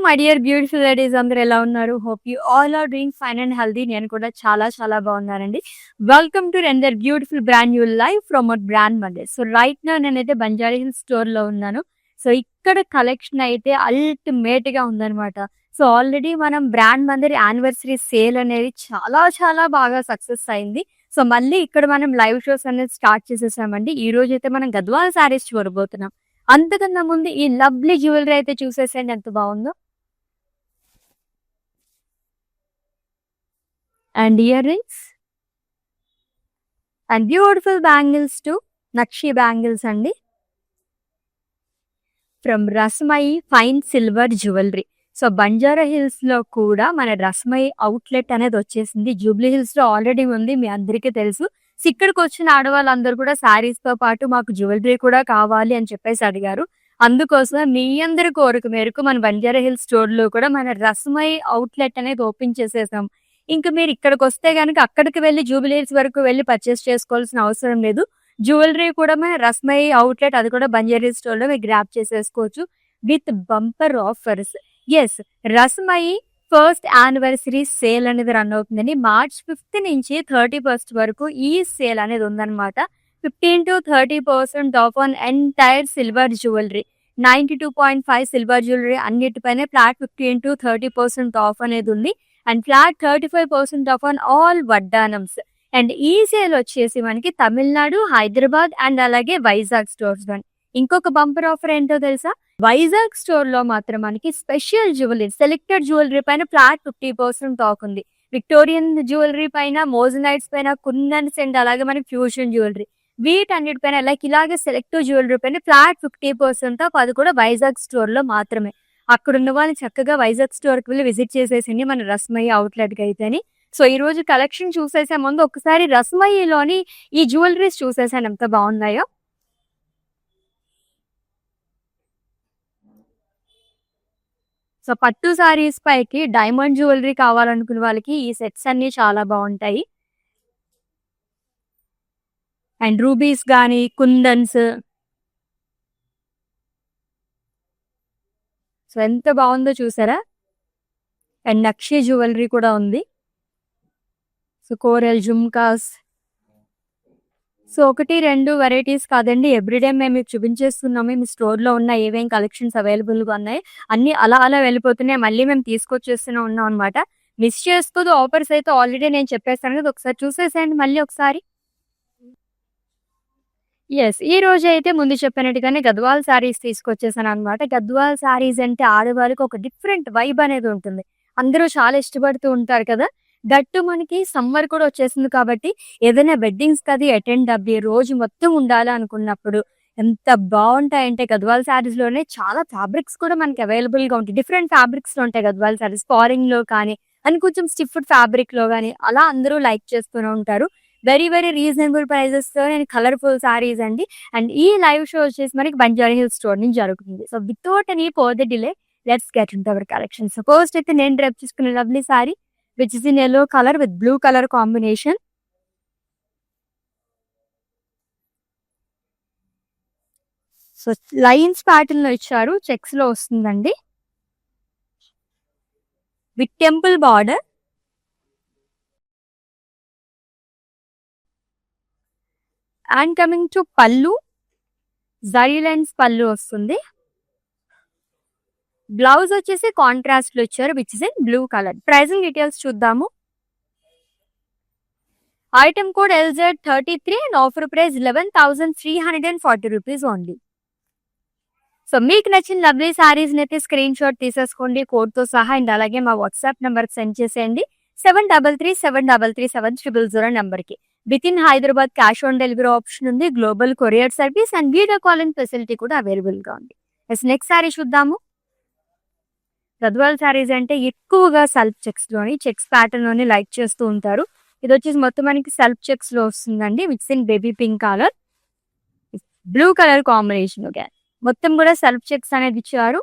My dear beautiful ladies అందరూ ఎలా ఉన్నారు? Hope you all are doing fine and healthy. నేను కూడా చాలా చాలా బాగున్నానండి. Welcome to render beautiful brand new life from our brand Monday. So right now నేనైతే బంజారా హిల్స్ స్టోర్‌లో ఉన్నాను. సో ఇక్కడ కలెక్షన్ అయితే అల్టిమేట్‌గా ఉందనమాట. సో ఆల్రెడీ మనం బ్రాండ్ మందిర్ యానివర్సరీ సేల్ అనేది చాలా చాలా బాగా సక్సెస్ అయింది. సో మళ్ళీ ఇక్కడ మనం లైవ్ షోస్ అనేది స్టార్ట్ చేసేసామండి. ఈ రోజైతే మనం గద్వాల్ శారీస్ చూడబోతున్నాం. అంతకన్నా ముందు ఈ లవ్లీ జ్యువెలరీ అయితే చూసేసేయండి ఎంత బాగుందో. And earrings and beautiful bangles to nakshi bangles అండి from Rasmayi fine silver jewellery. So Banjara Hills లో కూడా మన రస్మయి అవుట్లెట్ అనేది వచ్చేసింది. జూబ్లీ హిల్స్ లో ఆల్రెడీ ఉంది, మీ అందరికీ తెలుసు. సో ఇక్కడికి వచ్చిన ఆడవాళ్ళందరూ కూడా శారీస్ తో పాటు మాకు జ్యువెలరీ కూడా కావాలి అని చెప్పేసి అడిగారు. అందుకోసం మీ అందరి కోరిక మేరకు మన బంజారా హిల్స్ స్టోర్ లో కూడా మన రస్మయి అవుట్లెట్ అనేది ఓపెన్ చేసేసాం. ఇంకా మీరు ఇక్కడికి వస్తే కనుక అక్కడికి వెళ్ళి జూబ్లీ హిల్స్ వరకు వెళ్ళి పర్చేస్ చేసుకోవాల్సిన అవసరం లేదు. జ్యువెలరీ కూడా మన రస్మయి అవుట్లెట్ అది కూడా బంజారా హిల్స్ స్టోర్ లో మీరు గ్రాప్ చేసేసుకోవచ్చు with bumper offers. Yes, Rasmayi first anniversary sale అనేది రన్ అవుతుందండి. మార్చ్ 5 నుంచి 30 వరకు ఈ సేల్ అనేది ఉందన్నమాట. 15 to 30% off on entire silver jewellery. 92.5 silver jewellery అన్నిటిపైన ఫ్లాట్ 15 to 30% ఆఫ్ అనేది ఉంది. And flat 35% off on all vaddanams. And ఈ సేల్ వచ్చేసి మనకి తమిళనాడు, హైదరాబాద్ అండ్ అలాగే వైజాగ్ స్టోర్స్ లో. ఇంకొక బంపర్ ఆఫర్ ఏంటో తెలుసా? వైజాగ్ స్టోర్ లో మాత్రం మనకి స్పెషల్ జ్యువెలరీ, సెలెక్టెడ్ జ్యువెలరీ పైన ఫ్లాట్ 50% ఆఫ్ ఉంది. విక్టోరియన్ జ్యువెలరీ పైన, మోజనైట్స్ పైన, కుందన్స్ అండ్ అలాగే మనకి ఫ్యూషన్ జ్యువెలరీ వీటన్నిటిపైన ఇలాగే సెలెక్టివ్ జ్యువెలరీ పైన ఫ్లాట్ 50% ఆఫ్. అది కూడా వైజాగ్ స్టోర్ లో మాత్రమే. అక్కడ ఉన్న వాళ్ళు చక్కగా వైజాగ్ స్టోర్ కి వెళ్ళి విజిట్ చేసేసింది మన రస్మయి అవుట్లెట్ కి అయితేని. సో ఈ రోజు కలెక్షన్ చూసేసే ముందు ఒకసారి రస్మయిలోని ఈ జ్యువెలరీస్ చూసేసాను ఎంత బాగున్నాయో. సో పట్టు సారీస్ పైకి డైమండ్ జ్యువెలరీ కావాలనుకునే వాళ్ళకి ఈ సెట్స్ అన్ని చాలా బాగుంటాయి. అండ్ రూబీస్ గానీ, కుందన్స్. సో ఎంత బాగుందో చూసారా? అండ్ నక్షి జ్యువెలరీ కూడా ఉంది. So coral jhumkas. So 1-2 varieties కాదండి, ఎవ్రీడే మేము మీకు చూపించేస్తున్నాము. మీ స్టోర్లో ఉన్న ఏమేమి కలెక్షన్స్ అవైలబుల్గా ఉన్నాయి అన్ని అలా అలా వెళ్ళిపోతున్నాయి. మళ్ళీ మేము తీసుకొచ్చేస్తూనే ఉన్నాం అనమాట. మిస్ చేసుకోదు. ఆఫర్స్ అయితే ఆల్రెడీ నేను చెప్పేస్తాను కదా, ఒకసారి చూసేసేయండి మళ్ళీ ఒకసారి. ఎస్, ఈ రోజు అయితే ముందు చెప్పినట్టుగానే గద్వాల్ శారీస్ తీసుకొచ్చేసాను అనమాట. గద్వాల్ శారీస్ అంటే ఆడవాళ్ళకి ఒక డిఫరెంట్ వైబ్ అనేది ఉంటుంది. అందరూ చాలా ఇష్టపడుతూ ఉంటారు కదా. దట్టు మనకి సమ్మర్ కూడా వచ్చేసింది కాబట్టి ఏదైనా వెడ్డింగ్స్ కది అటెండ్ అవ్వి రోజు మొత్తం ఉండాలి అనుకున్నప్పుడు ఎంత బాగుంటాయంటే గద్వాల్ శారీస్ లోనే చాలా ఫ్యాబ్రిక్స్ కూడా మనకి అవైలబుల్ గా ఉంటాయి. డిఫరెంట్ ఫ్యాబ్రిక్స్ లో ఉంటాయి గద్వాల్ శారీస్. ఫారింగ్ లో కానీ అని కొంచెం స్టిఫ్డ్ ఫ్యాబ్రిక్ లో కానీ అలా అందరూ లైక్ చేస్తూనే ఉంటారు. వెరీ వెరీ రీజనబుల్ ప్రైజెస్ తో నేను కలర్ఫుల్ శారీస్ అండి. అండ్ ఈ లైవ్ షో వచ్చేసి మనకి బంజారా హిల్స్ స్టోర్ నుంచి జరుగుతుంది. So without any further delay let's get in to our collection. So first అయితే నేను డ్రెప్ చేసుకున్న lovely sari which is in yellow colour with blue colour combination. So lines pattern లో ఇచ్చారు, చెక్స్ లో వస్తుందండి with temple border. And coming to పల్లు, zari lines పల్లు వస్తుంది. బ్లౌజ్ వచ్చేసి కాంట్రాస్ట్ లో ఇచ్చారు which is in blue colour. Pricing details చూద్దాము. Item code LZ33 and offer price 11,340 rupees only. So మీకు నచ్చిన లవ్లీ శారీస్ అయితే స్క్రీన్ షాట్ తీసేసుకోండి కోడ్ తో సహా. అండ్ అలాగే మా వాట్సాప్ నెంబర్ సెండ్ చేసేయండి 7337337000 నెంబర్ కి. With in Hyderabad cash on delivery option ఉంది, global courier service and video calling facility కూడా అవైలబుల్ గా ఉంది. నెక్స్ట్ శారీ చూద్దాము. గద్వాల్ శారీస్ అంటే ఎక్కువగా సెల్ఫ్ చెక్స్ లోని చెక్స్ ప్యాటర్న్ లోని లైక్ చేస్తూ ఉంటారు. ఇది వచ్చేసి మొత్తం మనకి సెల్ఫ్ చెక్స్ లో వస్తుందండి with in baby pink colour, blue colour combination. Okay, మొత్తం కూడా సెల్ఫ్ చెక్స్ అనేది ఇచ్చారు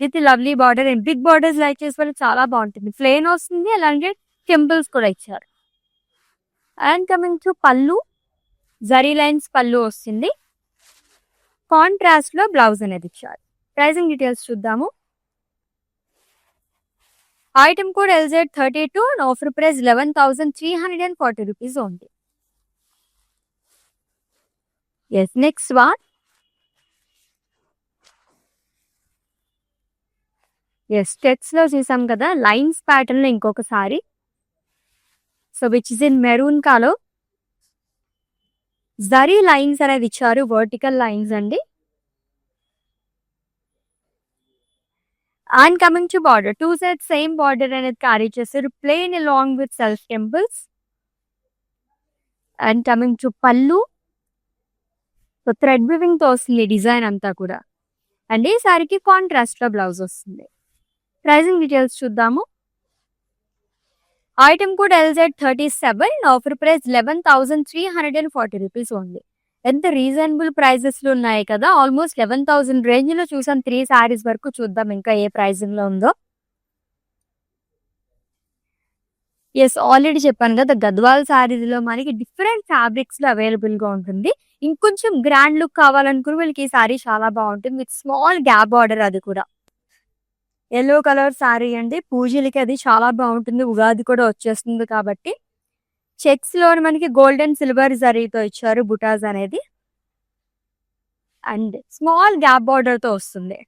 with lovely border. And big borders like చేసే వాళ్ళు చాలా బాగుంటుంది. ప్లెయిన్ వస్తుంది, అలాగే టెంపుల్స్ కూడా ఇచ్చారు. అండ్ కమింగ్ టు పల్లు, జరీ లైన్స్ పల్లు వస్తుంది. కాంట్రాస్ట్ లో బ్లౌజ్ అనేది ఇచ్చారు. ప్రైసింగ్ డీటెయిల్స్ చూద్దాము. Item code LZ32 and offer price 11,340 rupees only. Yes, next one. Yes, checks లో చూసాం కదా, లైన్స్ ప్యాటర్న్ లో ఇంకొకసారి. So which is in maroon colour. Zari lines అనేది ఇచ్చారు, వర్టికల్ లైన్స్ అండి. And coming to border, 2 sides same border అనేది carry చేస్తారు, plain along with self temples. And coming to పళ్ళు, సో థ్రెడ్ వివింగ్ తో వస్తుంది డిజైన్ అంతా కూడా. అండ్ ఈ సారీకి కాంట్రాస్ట్ లో బ్లౌజ్ వస్తుంది. ప్రైజింగ్ డీటెయిల్స్ చూద్దాము. Item code LZ37, offer price 11,340 rupees only. ఎంత రీజనబుల్ ప్రైజెస్ లో ఉన్నాయి కదా, ఆల్మోస్ట్ 11,000 రేంజ్ లో చూసాం. 3 సారీస్ వరకు చూద్దాం ఇంకా ఏ ప్రైజింగ్ లో ఉందో. ఎస్, ఆల్రెడీ చెప్పాను కదా, గద్వాల్ సారీస్ లో మనకి డిఫరెంట్ ఫ్యాబ్రిక్స్ లో అవైలబుల్ గా ఉంటుంది. ఇంకొంచెం గ్రాండ్ లుక్ కావాలనుకుని వీళ్ళకి ఈ సారీ చాలా బాగుంటుంది, విత్ స్మాల్ గ్యాప్ బార్డర్. అది కూడా ఎల్లో కలర్ సారీ అండి, పూజలకి అది చాలా బాగుంటుంది. ఉగాది కూడా వచ్చేస్తుంది కాబట్టి. చెక్స్ లో మనకి గోల్డెన్ సిల్వర్ జరీతో ఇచ్చారు బుటాస్ అనేది. అండ్ స్మాల్ గ్యాప్ బార్డర్ తో వస్తుంది.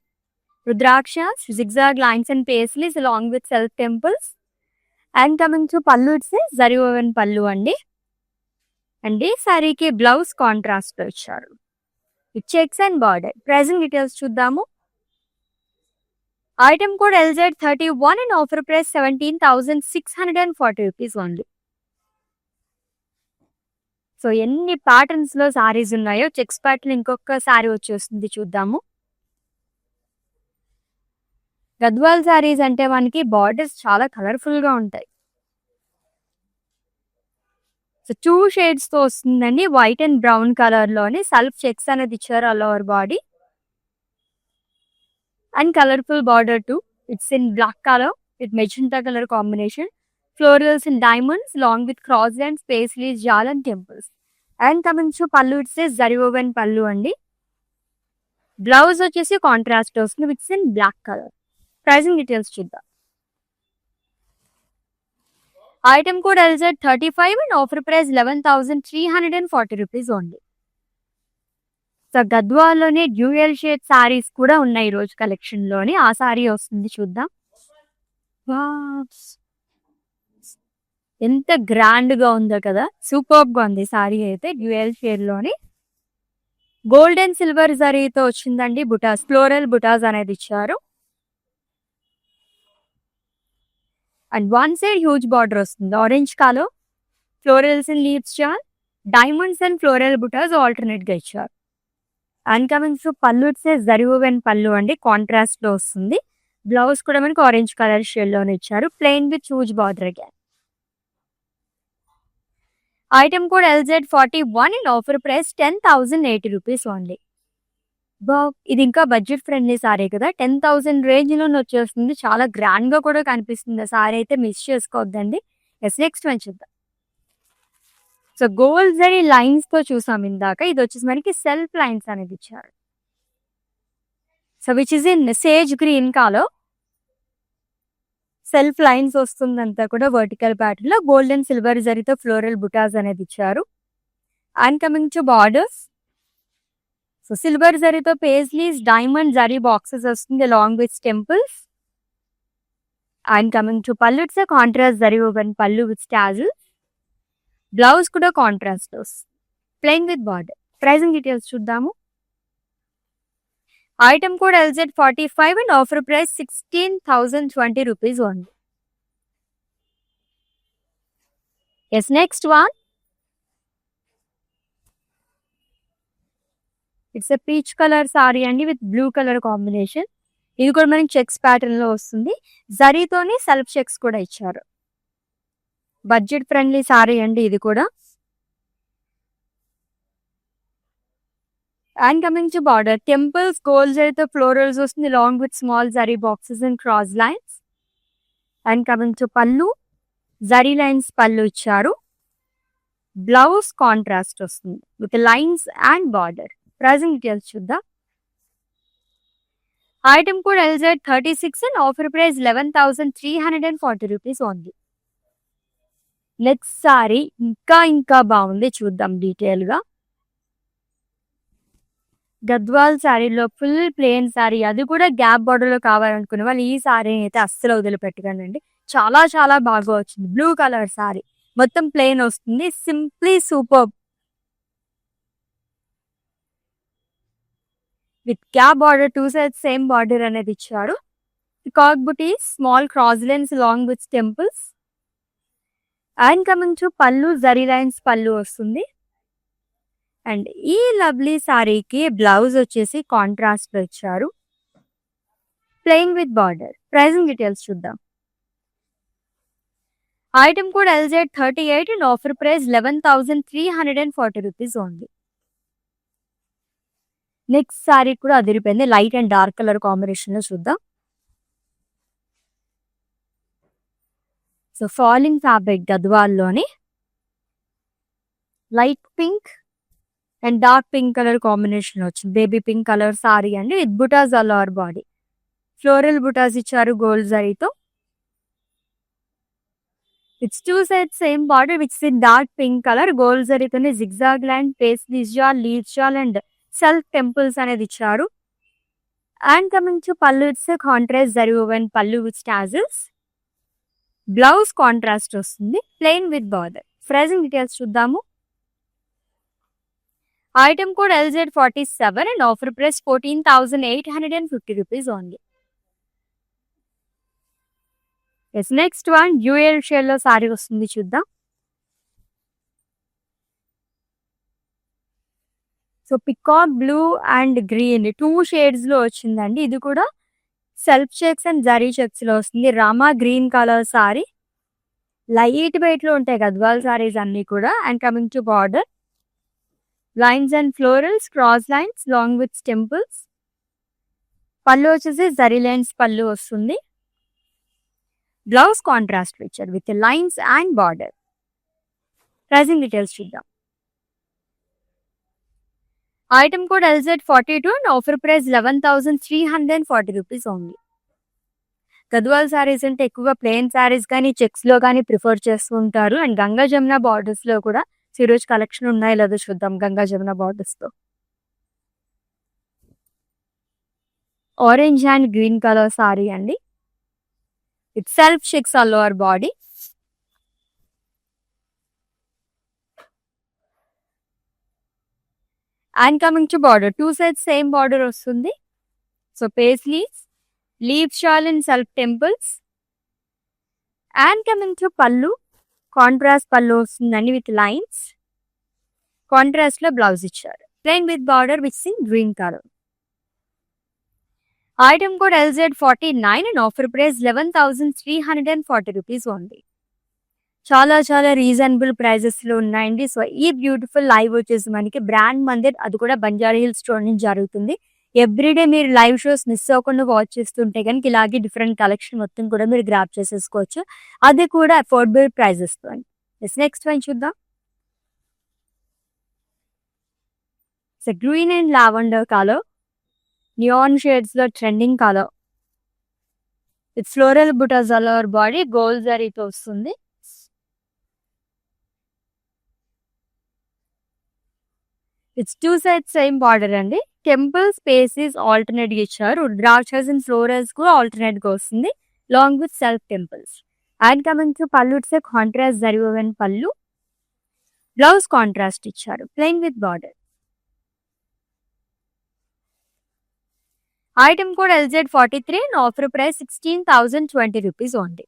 Rudraksha, zigzag lines and paisleys along with self temples. And coming to pallu, it's zari woven pallu అండి. అండ్ ఈ సారీకి బ్లౌజ్ కాంట్రాస్ట్ లో ఇచ్చారు, checks and border. Pricing details చూద్దాము. Item code LZ31 and offer price 17,640 rupees only. So ఎన్ని patterns లో సారీస్ ఉన్నాయో, checks pattern ఇంకొక సారీ వచ్చేస్తుంది చూద్దాము. గద్వాల్ సారీస్ అంటే మనకి బార్డర్స్ చాలా కలర్ఫుల్ గా ఉంటాయి. సో 2 షేడ్స్ తో వస్తుందండి, వైట్ అండ్ బ్రౌన్ కలర్ లోని. సెల్ఫ్ చెక్స్ అనేది ఇచ్చారు all over body. And colorful border too. It's in black color with magenta color combination. Florals in diamonds along with cross lines, paisleys, jal and temples. And coming to pallu, it says zari woven pallu andi. Blouse వచ్చేసి contrast వస్తుంది, which's in black colour. Pricing details చూద్దాం. Item code LZ35 and offer price 11,340 rupees only. So గద్వాల్లోనే dual shade saris కూడా ఉన్నాయి ఈ రోజు collection లోని. ఆ సారీ వస్తుంది చూద్దాం. ఎంత గ్రాండ్ గా ఉందో కదా, సూపర్ గా ఉంది సారీ అయితే. డ్యూయల్ షేడ్ లోని గోల్డెన్ సిల్వర్ జరీతో వచ్చిందండి బుటాస్, ఫ్లోరల్ బుటాస్ అనేది ఇచ్చారు. And one side huge border వస్తుంది, orange colour. Florals in leaves jaal, diamonds and floral butas alternate గా ఇచ్చారు. And coming to pallu, it's zari woven pallu అండి, కాంట్రాస్ట్ లో వస్తుంది. బ్లౌజ్ కూడా మనకి ఆరెంజ్ కలర్ షేడ్ లోనే ఇచ్చారు, plain with huge border again. Item code LZ41 and offer price 10,080 rupees only. ఇది ఇంకా బడ్జెట్ ఫ్రెండ్లీ సారీ కదా, 10,000 రేంజ్ లోనే వచ్చేస్తుంది. చాలా గ్రాండ్ గా కూడా కనిపిస్తుంది సారీ అయితే, మిస్ చేసుకోవద్దండి. ఎస్, నెక్స్ట్ వన్ చూద్దాం. సో గోల్డ్ జరీ లైన్స్ తో చూసాం ఇందాక, ఇది వచ్చేసి మనకి సెల్ఫ్ లైన్స్ అనేది ఇచ్చారు. So which is in sage green colour. Self lines వస్తుందంతా కూడా వర్టికల్ ప్యాటర్న్ లో, గోల్డెన్ సిల్వర్ జరీతో ఫ్లోరల్ బుటాస్ అనేది ఇచ్చారు. And coming to borders, so silver జరీతో పేస్లీస్, డైమండ్ జరీ బాక్సెస్ వస్తుంది along with temples. And coming to pallu, it's contrast zari woven pallu with tassels. Blouse కూడా contrast వస్తుంది, plain with border. Pricing details చూద్దాము. Item code LZ45 and offer price 16,020 rupees only. Yes, next one. It's a peach colour sari అండి with blue colour combination. ఇది కూడా మనకి checks pattern లో వస్తుంది, జరీతోని self checks కూడా ఇచ్చారు. బడ్జెట్ ఫ్రెండ్లీ సారీ అండి ఇది కూడా. And coming to border, temples gold జరీతో ఫ్లోరల్స్ వస్తుంది along with small zari boxes and cross lines. And coming to pallu, zari lines pallu ఇచ్చారు. బ్లౌజ్ కాంట్రాస్ట్ వస్తుంది with lines and border. Pricing details చూద్దాం. Item code LZ36 and offer price 11,340 rupees only. Next sari ఇంకా బాగుంది, చూద్దాం detail గా. గద్వాల్ శారీలో ఫుల్ ప్లేన్ శారీ, అది కూడా గ్యాప్ బార్డర్ లో కావాలనుకునే వాళ్ళు ఈ శారీని అయితే అస్సలు వదిలిపెట్టకండి. చాలా చాలా బాగా వచ్చింది. బ్లూ కలర్ శారీ మొత్తం ప్లేన్ వస్తుంది. Simply super with gap border, 2 sides same border అనేది ఇచ్చారు. కాక్ బుటీస్, small cross lines long with temples. And coming to pallu, zari lines pallu వస్తుంది. అండ్ ఈ లవ్లీ శారీకి బ్లౌజ్ వచ్చేసి కాంట్రాస్ట్ లో ఇచ్చారు, plain with border. Pricing details చూద్దాం. Item code LZ38 and offer price 11,340 rupees only. Next sari కూడా అదిరిపోయింది, light and dark colour combination లో చూద్దాం. సో ఫాలింగ్ ఫ్యాబ్రిక్ గద్వాల్లోని light pink and dark pink colour combination వచ్చింది. బేబీ పింక్ కలర్ సారీ అండి with butas all over body. Floral butas ఇచ్చారు gold జరీతో. It's 2 sides same border which in dark pink colour. Gold జరీతోనే zigzag line, paisleys jaal, leave jaal and self temples అనేది ఇచ్చారు. And coming to pallu, it's contrast zari woven pallu with tassels. Blouse contrast వస్తుంది, plain with border. Pricing details చూద్దాము. Item code LZ47 and offer price 14,850 rupees only. Yes next one dual shade లో సారీ వస్తుంది, చూద్దాం. So peacock blue and green 2 shades లో వచ్చిందండి. ఇది కూడా self checks and zari checks లో వస్తుంది. Rama green colour sorry, light weight లో ఉంటాయి గద్వాల్ సారీస్ అన్ని కూడా. And coming to border, lines and florals, cross lines long with temples. Pallu వచ్చేసి జరీ లైన్స్ పళ్ళు వస్తుంది. బ్లౌజ్ కాంట్రాస్ట్ ఇచ్చారు with lines and border. Pricing details చూద్దాం. Item code LZ42 and offer price 11,340 rupees only. Gadwal saris అంటే ఎక్కువగా ప్లెయిన్ సారీస్ కానీ చెక్స్ లో కానీ prefer చేస్తూ ఉంటారు. అండ్ గంగా జమున బార్డర్స్ లో కూడా ఈరోజు కలెక్షన్ ఉన్నాయో లేదో చూద్దాం. గంగా జమున బార్డర్స్ తో orange and green colour sari అండి. It self checks all over body. And coming to border, 2 sides same border వస్తుంది. So paisleys, leave jaal and self temples. And coming to pallu, contrast pallu వస్తుందండి విత్ లైన్స్. కాంట్రాస్ట్ లో blouse ఇచ్చారు, plain with border with in green colour. Item code LZ49 and offer price 11,340 rupees only. చాలా చాలా reasonable prices లో ఉన్నాయండి. So ఈ beautiful live వచ్చేసి మనకి బ్రాండ్ మందిర్, అది కూడా బంజారా హిల్స్ స్టోర్ నుంచి జరుగుతుంది. ఎవ్రీడే మీరు లైవ్ షోస్ మిస్ అవ్వకుండా వాచ్ చేస్తుంటే కనుక ఇలాగే డిఫరెంట్ కలెక్షన్ మొత్తం కూడా మీరు గ్రాప్ చేసేసుకోవచ్చు, అది కూడా అఫోర్డబుల్ ప్రైజెస్ తో. నెక్స్ట్ వన్ చూద్దాం. So green and lavender colour, neon shades లో trending colour. It's floral butas all over body, gold జరీతో వస్తుంది. ఇట్స్ 2 సైడ్స్ సేమ్ బార్డర్ అండి. టెంపుల్ స్పేసెస్ ఆల్టర్నేట్ గా ఇచ్చారు. రుద్రాక్షస్ అండ్ ఫ్లోరల్స్ కూడా ఆల్టర్నేట్ గా వస్తుంది long with self temples. And coming to pallu, it's contrast zari woven pallu. Blouse contrast ఇచ్చారు, plain with border. Item code LZ43 and offer price 16,020 rupees only.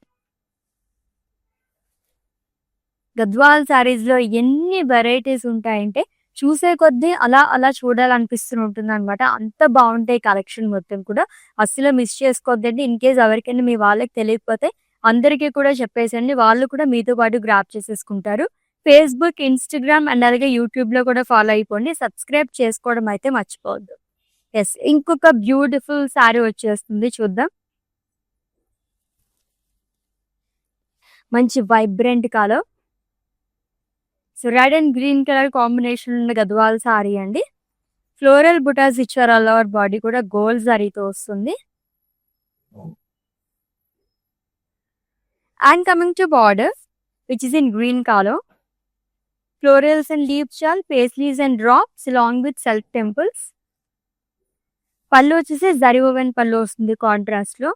Gadwal saris లో ఎన్ని varieties ఉంటాయంటే చూసే కొద్దీ అలా అలా చూడాలనిపిస్తూ ఉంటుంది అనమాట. అంత బాగుంటాయి కలెక్షన్ మొత్తం కూడా, అస్సలు మిస్ చేసుకోవద్దండి. ఇన్ కేస్ ఎవరికైనా మీ వాళ్ళకి తెలియకపోతే అందరికీ కూడా చెప్పేసండి, వాళ్ళు కూడా మీతో పాటు గ్రాప్ చేసేసుకుంటారు. ఫేస్బుక్, ఇన్స్టాగ్రామ్ అండ్ అలాగే యూట్యూబ్ లో కూడా ఫాలో అయిపోండి. సబ్స్క్రైబ్ చేసుకోవడం అయితే మర్చిపోవద్దు. ఎస్, ఇంకొక బ్యూటిఫుల్ శారీ వచ్చేస్తుంది, చూద్దాం. మంచి vibrant colour, so red and green colour combination ఉన్న గద్వాల్ సారీ అండి. ఫ్లోరల్ బుటాస్ ఇచ్చారు. ఆల్ ఓవర్ బాడీ కూడా గోల్డ్ జరీతో వస్తుంది. And coming to border which is in green colour. Florals and leaf చాల్, paisleys and drops along with self temples. Pallu వచ్చేసి zari woven pallu వస్తుంది contrast లో.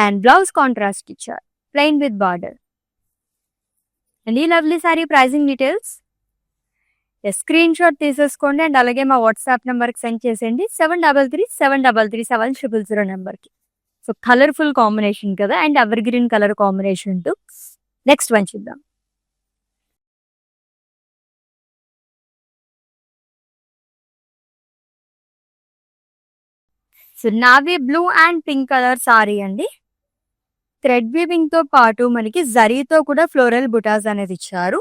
అండ్ బ్లౌజ్ కాంట్రాస్ట్ ఇచ్చారు ప్లెయిన్ విత్ బార్డర్. అండ్ ఈ lovely sari pricing details screenshot తీసేసుకోండి and అలాగే మా WhatsApp నెంబర్కి సెండ్ చేసేయండి 7333733370 నెంబర్కి. సో కలర్ఫుల్ కాంబినేషన్ కదా and evergreen colour combination too. Next one చూద్దాం. So navy blue and pink colour sari అండి. థ్రెడ్ వీవింగ్ తో పాటు మనకి జరీతో కూడా ఫ్లోరల్ బుటాస్ అనేది ఇచ్చారు.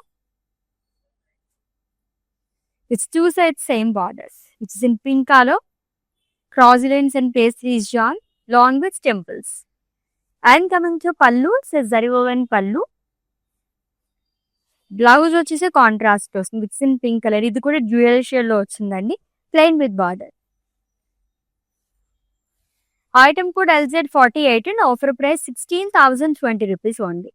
It's two sides same borders which is in pink colour. Cross lines and pastries జాన్ long with temples. And coming to pallu zari woven pallu. Blouse వచ్చేసి కాంట్రాస్ట్ వస్తుంది విట్స్ ఇన్ పింక్ కలర్. ఇది కూడా డ్యూయల్ షేడ్ లో వచ్చిందండి plain with border. Item code LZ48 and offer price 16,020 rupees only.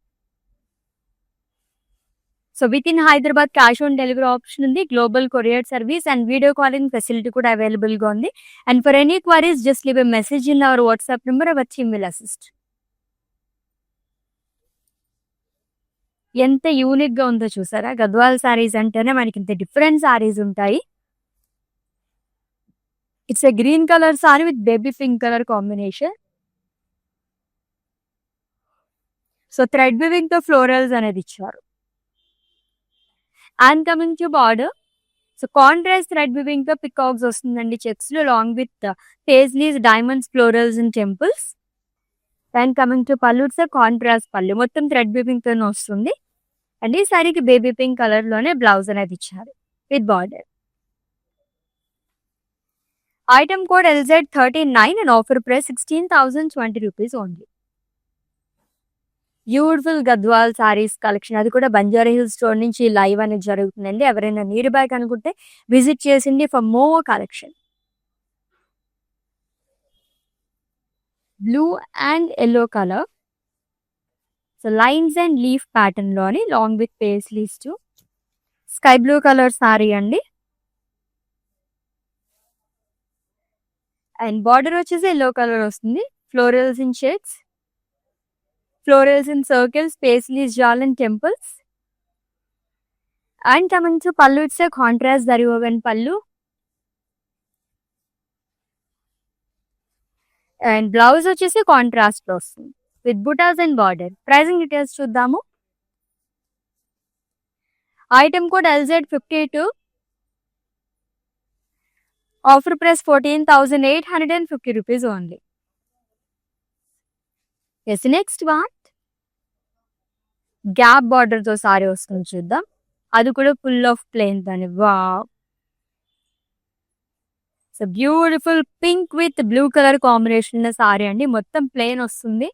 So with in Hyderabad cash on delivery option ఉంది. Global courier service and video calling facility కూడా available గా ఉంది. And for any queries just leave a message in our WhatsApp number, our team will assist. ఎంత unique గా ఉందో చూసారా. గద్వాల్ సారీస్ అంటేనే మనకి ఇంత డిఫరెంట్ సారీస్ ఉంటాయి. It's a green colour sorry with baby pink colour combination. So thread weaving తో florals అనేది ఇచ్చారు. And coming to border so contrast thread weaving తో పికాక్స్ వస్తుందండి చెక్స్ లో long with paisleys, diamonds, florals and temples. And coming to pallu it's contrast పళ్ళు మొత్తం thread weaving తోనే వస్తుంది. అండ్ ఈ సారీకి బేబీ పింక్ కలర్ లోనే బ్లౌజ్ అనేది ఇచ్చారు with border. Item code LZ39 and offer price 16,020 rupees only. Beautiful Gadwal saris collection, అది కూడా బంజారా హిల్స్ స్టోర్ నుంచి లైవ్ అనేది జరుగుతుందండి. ఎవరైనా నియర్ బై అనుకుంటే విజిట్ చేసింది for more collection. Blue and yellow colour. So lines and leaf pattern లోని long with paisleys to sky blue colour sari అండి. అండ్ బార్డర్ వచ్చేసి ఎల్లో కలర్ వస్తుంది. Florals in shades, florals in circles, paisleys, jaal and temples. And coming to pallu it's a contrast zari woven pallu. And blouse వచ్చేసి contrast లో వస్తుంది with butas and border. Pricing details చూద్దాము. Item code LZ52. Offer price 14,850 rupees only. Yes next one gap border తో సారీ వస్తుంది చూద్దాం. అది కూడా full of plain దాని. Wow, so beautiful pink with blue colour combination sari అండి. మొత్తం ప్లెయిన్ వస్తుంది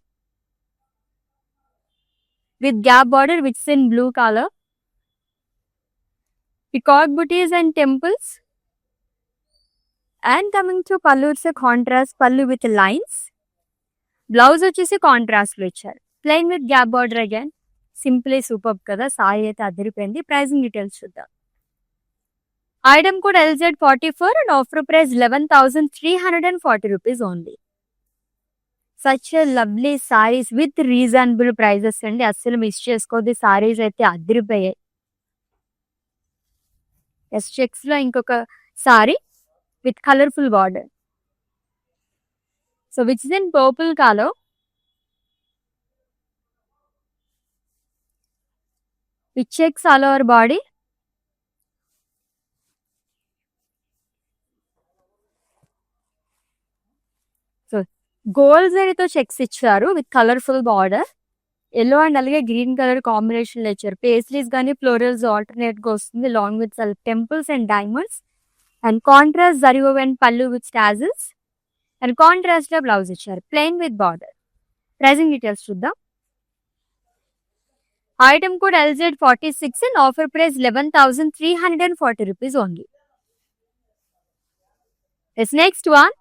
with gap border which in blue colour. Peacock butis and temples. And coming to pallu it's contrast pallu with lines. Blouse వచ్చేసి కాంట్రాస్ట్ లో ఇచ్చారు plain with gap border. Again simply super కదా, సారీ అయితే అదిరిపోయింది. Pricing details చూద్దాం. Item code LZ44 and offer price 11,340 rupees only. Such lovely saris with reasonable prices అండి. అస్సలు miss చేసుకోవద్దు, సారీస్ అయితే అదిరిపోయాయి. చెక్స్ లో ఇంకొక sari with colourful border. So which is in purple colour. Which checks all over body. So gold జరీతో checks ఇచ్చారు with colourful border. Yellow and అలాగే green colour combination లో ఇచ్చారు. పేస్లీస్ కానీ ఫ్లోరల్స్ ఆల్టర్నేట్ గా వస్తుంది long with temples and diamonds. And contrast zari woven pallu with tassels. And contrast లో blouse ఇచ్చారు plain with border. Pricing details చూద్దాం. Item code LZ46 and offer price 11,340 rupees only. Yes next one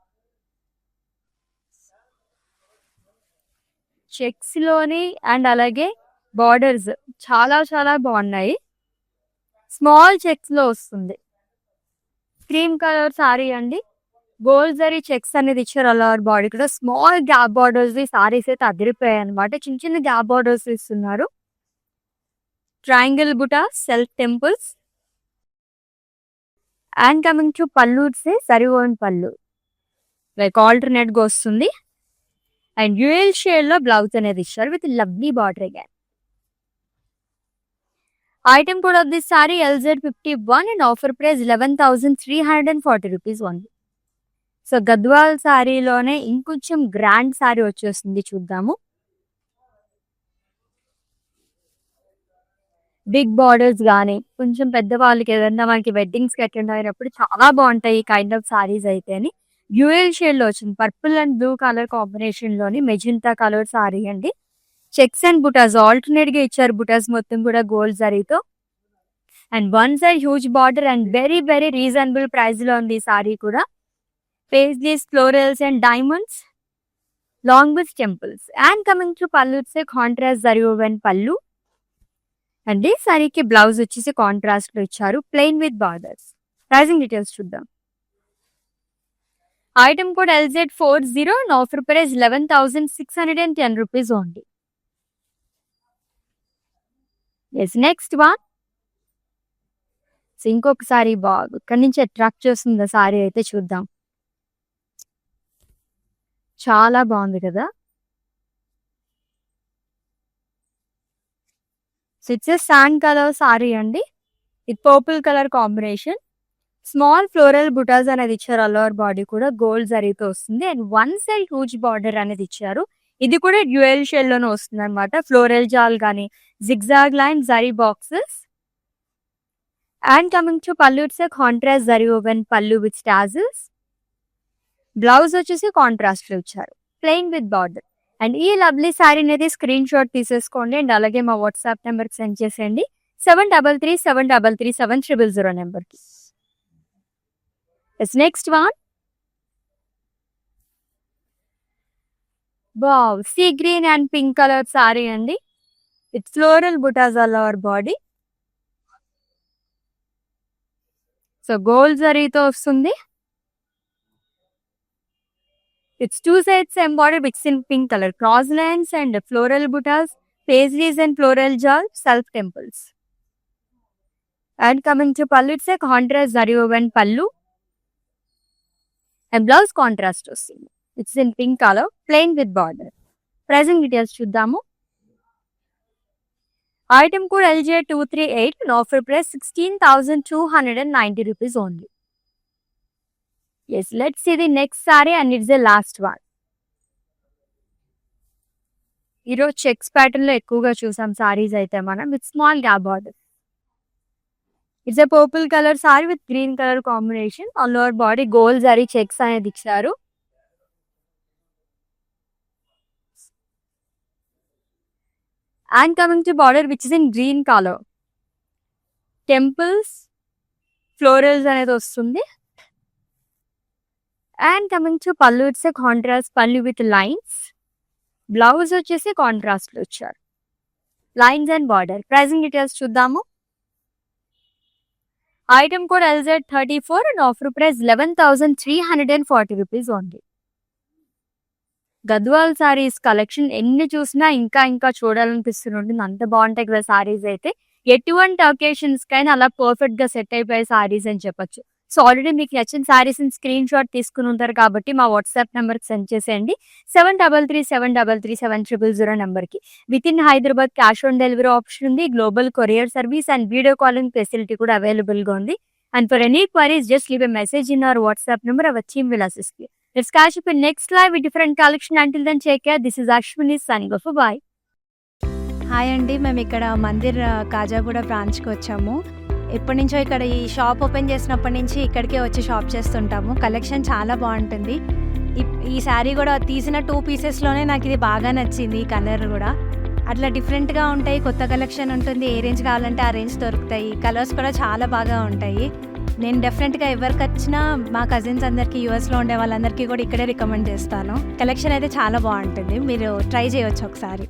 checks లోని and అలాగే borders చాలా చాలా బాగున్నాయి. Small checks లో వస్తుంది. క్రీమ్ కలర్ సారీ అండి. గోల్డ్ జరీ చెక్స్ అనేది ఇచ్చారు అలా బాడీ కూడా. స్మాల్ గ్యాప్ బార్డర్స్ సారీస్ అయితే అదిరిపోయాయి అనమాట. చిన్న చిన్న గ్యాప్ బార్డర్స్ ఇస్తున్నారు. Triangle buta, self temples and coming to pallu zari woven pallu like alternate గా వస్తుంది. అండ్ డ్యూయల్ షేడ్ లో బ్లౌజ్ అనేది ఇచ్చారు with lovely border again. Item code of this sari LZ51 and offer price 11,340 rupees only. So Gadwal సారీలోనే ఇంకొంచెం గ్రాండ్ సారీ వచ్చేస్తుంది, చూద్దాము. బిగ్ బార్డర్స్ కానీ కొంచెం పెద్దవాళ్ళకి ఏదన్నా మనకి వెడ్డింగ్స్కి అటెండ్ అయినప్పుడు చాలా బాగుంటాయి ఈ కైండ్ ఆఫ్ సారీస్ అయితే అని. డ్యూయల్ షేడ్ లో వచ్చింది. Purple and blue colour combination లోని మెజెంటా కలర్ సారీ అండి. చెక్స్ అండ్ బుటాస్ ఆల్టర్నేట్ గా ఇచ్చారు. బుటాస్ మొత్తం కూడా గోల్డ్ జరీతో. And one side huge border and very very reasonable price లో ఉంది ఈ సారీ కూడా. Paisleys, florals and diamonds long with temples. And coming to pallu contrast zari woven pallu and ఈ సారీకి బ్లౌజ్ వచ్చేసి కాంట్రాస్ట్ లో ఇచ్చారు plain with borders. Pricing details చూద్దాం. Item code LZ40 and offer price 11,610 rupees only. Yes next one. ఇంకొక సారీ బాగా ఇక్కడి నుంచి అట్రాక్ట్ చేస్తుంది సారీ అయితే చూద్దాం. చాలా బాగుంది కదా. ఇట్స్ శాండ్ కలర్ సారీ అండి. ఇది purple colour combination. Small floral butas అనేది ఇచ్చారు. అలోవర్ బాడీ కూడా గోల్డ్ జరీతో వస్తుంది. And one side huge border అనేది ఇచ్చారు. ఇది కూడా డ్యూయల్ షేడ్ లోనే వస్తుంది అనమాట. ఫ్లోరల్ జాల్ కానీ zigzag line zari boxes. And coming to pallu contrast zari woven pallu with స్టాజిల్స్. Blouse వచ్చేసి కాంట్రాస్ట్ లో ఇచ్చారు ప్లెయిన్ విత్ బార్డర్. అండ్ ఈ లవ్లీ శారీ అనేది స్క్రీన్ షాట్ తీసేసుకోండి అండ్ అలాగే మా వాట్సాప్ నెంబర్కి సెండ్ చేసేయండి 7337337000 నెంబర్కి. Next one. Wow, sea green and pink colour sari అండి. It's floral butas all over body. So gold జరీతో వస్తుంది. It's two sides embroidered mix in pink colour. Cross lines and floral butas, paisleys and floral jaal, self temples. And coming to pallu it's contrast zari woven pallu and blouse contrast వస్తుంది. It's in pink colour plain with border. Pricing details చూద్దాము. Item code LJ238 and offer price 16,290 rupees only. Yes, let's see the next saree and it's the last one. ఈరోజు checks pattern లో ఎక్కువగా చూసాం సారీస్ అయితే మనం with small gap border. It's a purple colour sorry with green colour combination. All over body gold zari checks అనేది ఇచ్చారు. And coming to border which is in green color. Temples, florals అనేది వస్తుంది. And coming to pallu, it's a contrast pallu with lines. Blouse వచ్చేసి contrast లో ఇచ్చారు. Lines and border. Pricing details చూద్దాము. Item code LZ34 and offer price 11,340 rupees only. Gadwal saris collection ఎన్ని చూసినా ఇంకా ఇంకా చూడాలనిపిస్తుంది. అంత బాగుంటాయి కదా సారీస్ అయితే. ఎటువంటి అకేషన్స్ కైనా అలా పర్ఫెక్ట్ గా సెట్ అయిపోయే సారీస్ అని చెప్పొచ్చు. సో ఆల్రెడీ మీకు నచ్చిన సారీస్ స్క్రీన్ షాట్ తీసుకుని ఉంటారు కాబట్టి మా వాట్సాప్ నెంబర్కి సెండ్ చేసేయండి 7337337000 నెంబర్కి. With in Hyderabad cash on delivery option ఉంది. Global courier service and video calling facility కూడా అవైలబుల్ గా ఉంది. And for any queries just leave a message in our WhatsApp number. Our team will assist you. Let's catch up in next live with different collection. Until then, take care. This is Ashwini signing off. Bye. Hi అండి, మేము ఇక్కడ మందిర్ కాజాగూడ బ్రాంచ్కి వచ్చాము. ఎప్పటి నుంచో ఇక్కడ ఈ shop open చేసినప్పటి నుంచి ఇక్కడికే వచ్చి షాప్ చేస్తుంటాము. కలెక్షన్ చాలా బాగుంటుంది. ఈ శారీ కూడా తీసిన 2 పీసెస్లోనే నాకు ఇది బాగా నచ్చింది. ఈ కలర్ కూడా అట్లా డిఫరెంట్గా ఉంటాయి. కొత్త కలెక్షన్ ఉంటుంది. ఏ రేంజ్ కావాలంటే ఆ రేంజ్ దొరుకుతాయి. కలర్స్ కూడా చాలా బాగా ఉంటాయి. నేను డెఫినెట్గా ఎవరికి వచ్చినా మా కజిన్స్ అందరికీ యూఎస్లో ఉండే వాళ్ళందరికీ కూడా ఇక్కడే రికమెండ్ చేస్తాను. కలెక్షన్ అయితే చాలా బాగుంటుంది, మీరు ట్రై చేయొచ్చు ఒకసారి.